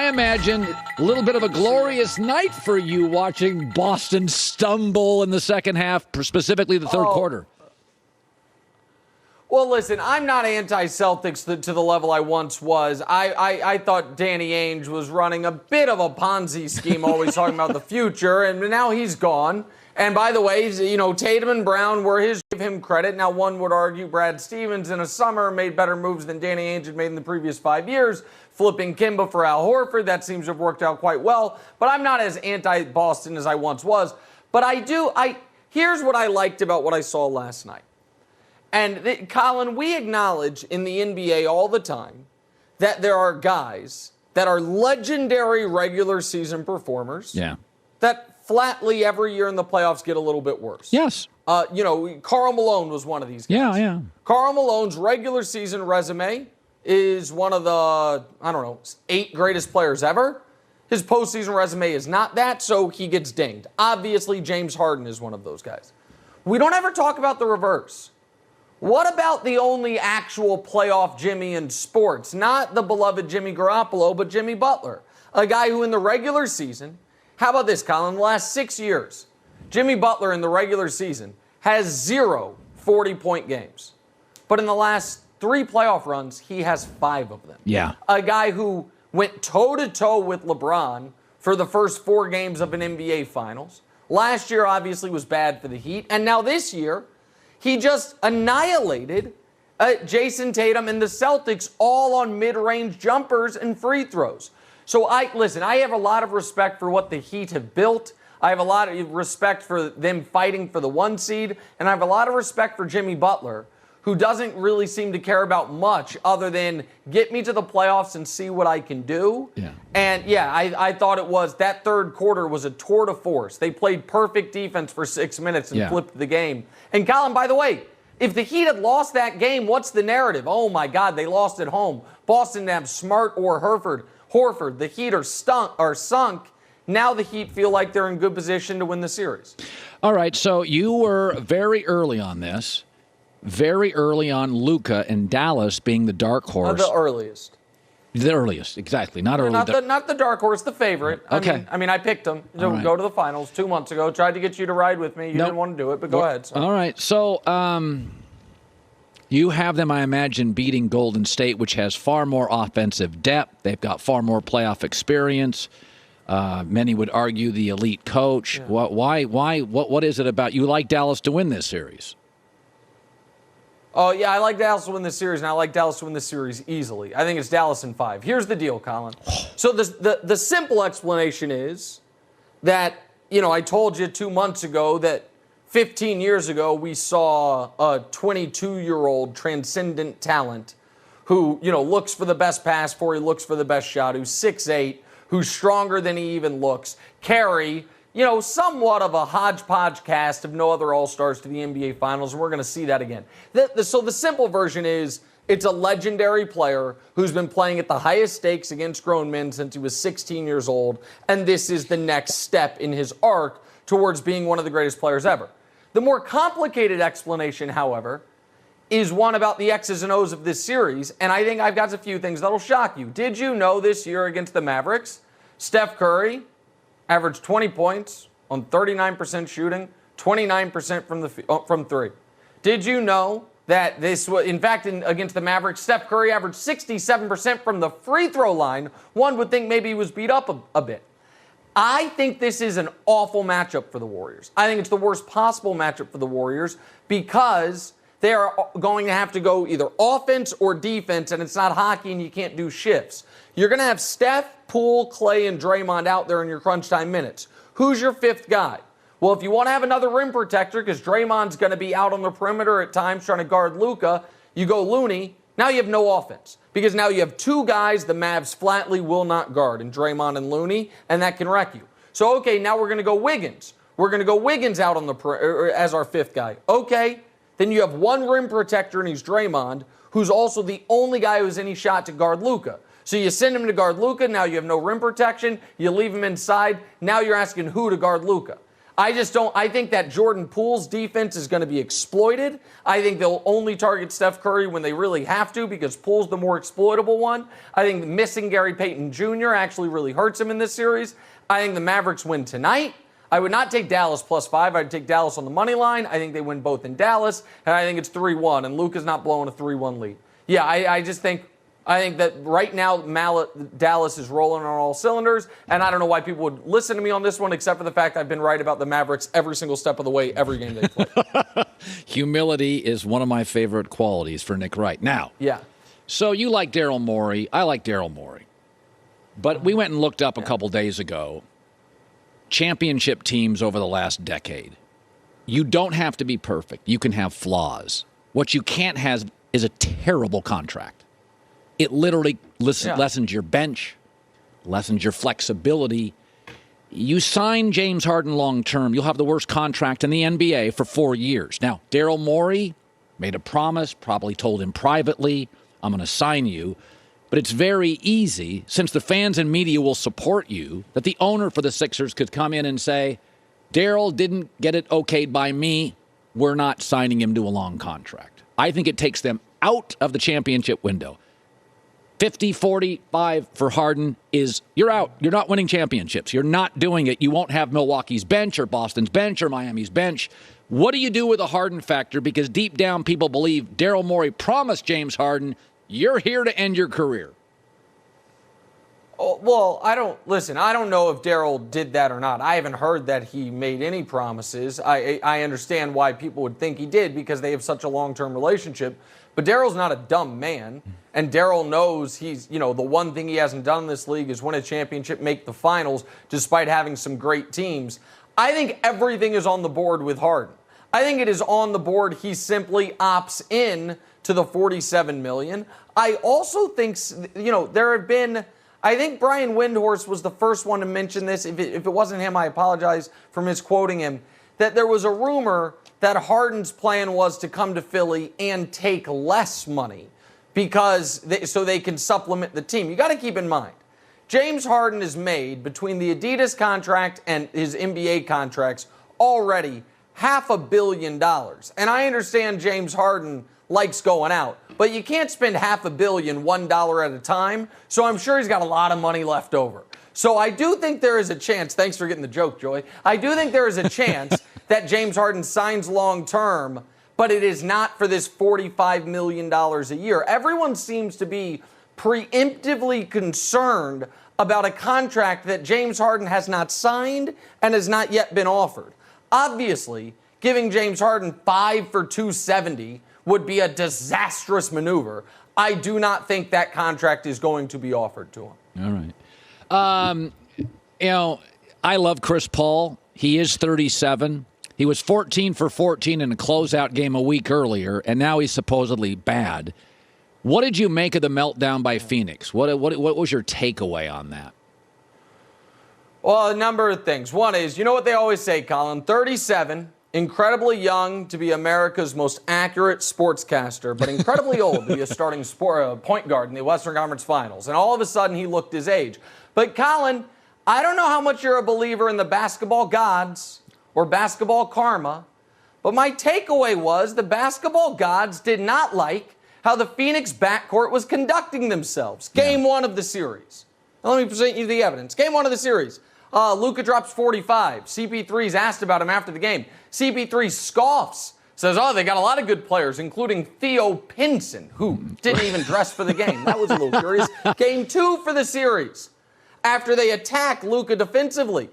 I imagine a little bit of a glorious night for you watching Boston stumble in the second half, specifically the third quarter. Well, listen, I'm not anti-Celtics to the level I once was. I thought Danny Ainge was running a bit of a Ponzi scheme, always talking about the future, and now he's gone. And by the way, Tatum and Brown were his. Give him credit. Now, one would argue Brad Stevens in a summer made better moves than Danny Ainge had made in the previous 5 years, flipping Kimba for Al Horford. That seems to have worked out quite well. But I'm not as anti-Boston as I once was. But here's what I liked about what I saw last night. And, Colin, we acknowledge in the NBA all the time that there are guys that are legendary regular season performers that flatly every year in the playoffs get a little bit worse. Yes. Karl Malone was one of these guys. Yeah. Karl Malone's regular season resume is one of the, 8 greatest players ever. His postseason resume is not that, so he gets dinged. Obviously, James Harden is one of those guys. We don't ever talk about the reverse. What about the only actual playoff Jimmy in sports? Not the beloved Jimmy Garoppolo, but Jimmy Butler. A guy who in the regular season, how about this, Colin? In the last 6 years, Jimmy Butler in the regular season has 0 40-point games. But in the last 3 playoff runs, he has 5 of them. Yeah. A guy who went toe-to-toe with LeBron for the first 4 games of an NBA Finals. Last year, obviously, was bad for the Heat. And now this year, he just annihilated Jason Tatum and the Celtics all on mid-range jumpers and free throws. So I have a lot of respect for what the Heat have built. I have a lot of respect for them fighting for the 1 seed. And I have a lot of respect for Jimmy Butler, who doesn't really seem to care about much other than get me to the playoffs and see what I can do. Yeah. And, I thought that third quarter was a tour de force. They played perfect defense for 6 minutes and flipped the game. And, Colin, by the way, if the Heat had lost that game, what's the narrative? Oh, my God, they lost at home. Boston didn't have Smart or Horford. The Heat are sunk. Now the Heat feel like they're in good position to win the series. All right, so you were very early on this. Very early on Luka and Dallas being the dark horse. The earliest. The earliest, exactly. Not early. Not the dark horse, the favorite. Okay. I picked them to go to the finals 2 months ago. Tried to get you to ride with me. You didn't want to do it, but go ahead. All right. So you have them, I imagine, beating Golden State, which has far more offensive depth. They've got far more playoff experience. Many would argue the elite coach. Yeah. What is it about you like Dallas to win this series? Oh, yeah, I like Dallas to win this series, and I like Dallas to win this series easily. I think it's Dallas in 5. Here's the deal, Colin. So the simple explanation is that, I told you 2 months ago that 15 years ago we saw a 22-year-old transcendent talent who, looks for the best pass for, he looks for the best shot, who's 6'8", who's stronger than he even looks, carry somewhat of a hodgepodge cast of no other All-Stars to the NBA Finals, and we're going to see that again. So the simple version is it's a legendary player who's been playing at the highest stakes against grown men since he was 16 years old, and this is the next step in his arc towards being one of the greatest players ever. The more complicated explanation, however, is one about the X's and O's of this series, and I think I've got a few things that'll shock you. Did you know this year against the Mavericks, Steph Curry averaged 20 points on 39% shooting, 29% from 3. Did you know that this was, in fact, against the Mavericks, Steph Curry averaged 67% from the free throw line? One would think maybe he was beat up a bit. I think this is an awful matchup for the Warriors. I think it's the worst possible matchup for the Warriors because they are going to have to go either offense or defense, and it's not hockey and you can't do shifts. You're going to have Steph, Poole, Clay, and Draymond out there in your crunch time minutes. Who's your 5th guy? Well, if you want to have another rim protector, because Draymond's going to be out on the perimeter at times trying to guard Luka, you go Looney. Now you have no offense because now you have 2 guys the Mavs flatly will not guard, in Draymond and Looney, and that can wreck you. So, okay, now we're going to go Wiggins. We're going to go Wiggins out on the as our 5th guy. Okay, then you have 1 rim protector, and he's Draymond, who's also the only guy who has any shot to guard Luka. So you send him to guard Luka. Now you have no rim protection. You leave him inside. Now you're asking who to guard Luka. I just don't. I think that Jordan Poole's defense is going to be exploited. I think they'll only target Steph Curry when they really have to because Poole's the more exploitable one. I think missing Gary Payton Jr. actually really hurts him in this series. I think the Mavericks win tonight. I would not take Dallas +5. I'd take Dallas on the money line. I think they win both in Dallas, and I think it's 3-1, and Luka's not blowing a 3-1 lead. Yeah, I just think that right now Dallas is rolling on all cylinders, and I don't know why people would listen to me on this one except for the fact I've been right about the Mavericks every single step of the way, every game they play. Humility is one of my favorite qualities for Nick Wright. Now, yeah. So you like Daryl Morey. I like Daryl Morey. But we went and looked up a couple days ago championship teams over the last decade. You don't have to be perfect. You can have flaws. What you can't have is a terrible contract. It literally lessens your bench, lessens your flexibility. You sign James Harden long term, you'll have the worst contract in the NBA for 4 years. Now, Daryl Morey made a promise, probably told him privately, I'm going to sign you. But it's very easy, since the fans and media will support you, that the owner for the Sixers could come in and say, Daryl didn't get it okayed by me. We're not signing him to a long contract. I think it takes them out of the championship window. 50-45 for Harden is you're out. You're not winning championships. You're not doing it. You won't have Milwaukee's bench or Boston's bench or Miami's bench. What do you do with a Harden factor? Because deep down people believe Daryl Morey promised James Harden, you're here to end your career. Oh, well, I don't know if Daryl did that or not. I haven't heard that he made any promises. I understand why people would think he did because they have such a long-term relationship. But Daryl's not a dumb man. And Daryl knows he's, the one thing he hasn't done in this league is win a championship, make the finals, despite having some great teams. I think everything is on the board with Harden. I think it is on the board. He simply opts in to the $47 million. I also think, there have been, I think Brian Windhorst was the first one to mention this. If it wasn't him, I apologize for misquoting him, that there was a rumor that Harden's plan was to come to Philly and take less money so they can supplement the team. You got to keep in mind, James Harden has made, between the Adidas contract and his NBA contracts, already $500 million. And I understand James Harden likes going out, but you can't spend $500 million $1 at a time, so I'm sure he's got a lot of money left over. So I do think there is a chance, thanks for getting the joke, Joy, I do think there is a chance that James Harden signs long-term, but it is not for this $45 million a year. Everyone seems to be preemptively concerned about a contract that James Harden has not signed and has not yet been offered. Obviously, giving James Harden 5 for $270 would be a disastrous maneuver. I do not think that contract is going to be offered to him. All right. I love Chris Paul. He is 37. He was 14 for 14 in a closeout game a week earlier, and now he's supposedly bad. What did you make of the meltdown by Phoenix? What was your takeaway on that? Well, a number of things. One is, you know what they always say, Colin, 37, incredibly young to be America's most accurate sportscaster, but incredibly old to be a starting point guard in the Western Conference Finals. And all of a sudden, he looked his age. But, Colin, I don't know how much you're a believer in the basketball gods or basketball karma, but my takeaway was the basketball gods did not like how the Phoenix backcourt was conducting themselves. Game one of the series. Now, let me present you the evidence. Game one of the series. Luka drops 45. CP3's asked about him after the game. CP3 scoffs. Says, they got a lot of good players, including Theo Pinson, who didn't even dress for the game. That was a little curious. Game two for the series. After they attack Luka defensively,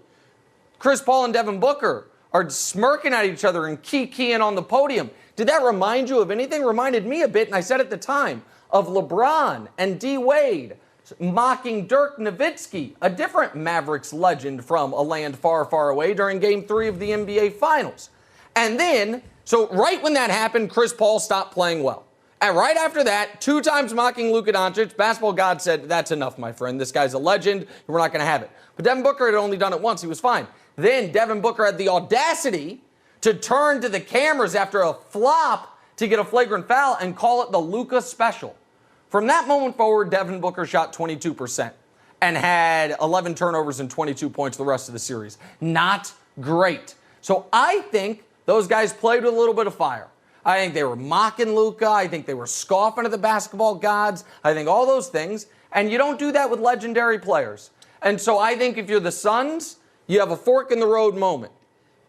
Chris Paul and Devin Booker are smirking at each other and keying on the podium. Did that remind you of anything? Reminded me a bit, and I said at the time, of LeBron and D. Wade mocking Dirk Nowitzki, a different Mavericks legend from a land far, far away, during Game 3 of the NBA Finals. And then, so right when that happened, Chris Paul stopped playing well. And right after that, 2 times mocking Luka Doncic, basketball god said, that's enough, my friend. This guy's a legend. We're not going to have it. But Devin Booker had only done it once. He was fine. Then Devin Booker had the audacity to turn to the cameras after a flop to get a flagrant foul and call it the Luka special. From that moment forward, Devin Booker shot 22% and had 11 turnovers and 22 points the rest of the series. Not great. So I think those guys played with a little bit of fire. I think they were mocking Luka. I think they were scoffing at the basketball gods. I think all those things. And you don't do that with legendary players. And so I think if you're the Suns, you have a fork in the road moment.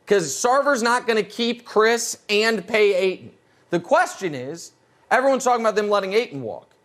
Because Sarver's not going to keep Chris and pay Ayton. The question is, everyone's talking about them letting Ayton walk.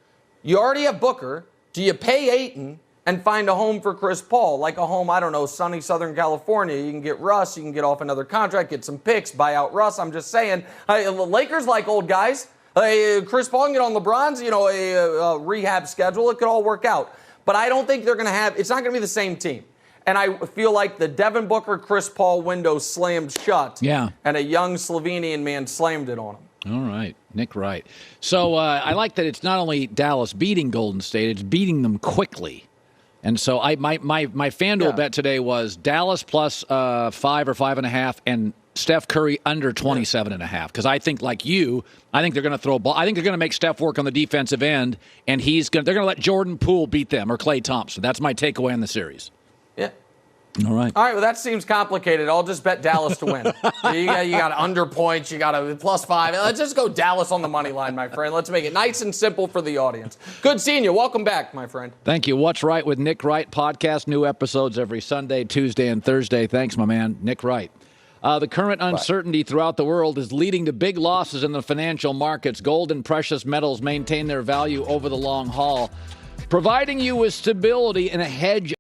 You already have Booker. Do you pay Ayton and find a home for Chris Paul? Like a home, I don't know, sunny Southern California. You can get Russ. You can get off another contract, get some picks, buy out Russ. I'm just saying, the Lakers like old guys. Chris Paul can get on LeBron's, a rehab schedule. It could all work out. But I don't think they're going to have, it's not going to be the same team. And I feel like the Devin Booker, Chris Paul window slammed shut. Yeah. And a young Slovenian man slammed it on him. All right, Nick Wright. So I like that it's not only Dallas beating Golden State, it's beating them quickly. And so my FanDuel bet today was Dallas plus 5 or 5.5 and Steph Curry under 27.5. Because I think, like you, I think they're going to throw a ball. I think they're going to make Steph work on the defensive end, and they're going to let Jordan Poole beat them or Klay Thompson. That's my takeaway in the series. Yeah. All right. All right, well, that seems complicated. I'll just bet Dallas to win. you got under points. You got a +5. Let's just go Dallas on the money line, my friend. Let's make it nice and simple for the audience. Good seeing you. Welcome back, my friend. Thank you. What's Right with Nick Wright podcast. New episodes every Sunday, Tuesday, and Thursday. Thanks, my man, Nick Wright. The current uncertainty throughout the world is leading to big losses in the financial markets. Gold and precious metals maintain their value over the long haul, providing you with stability and a hedge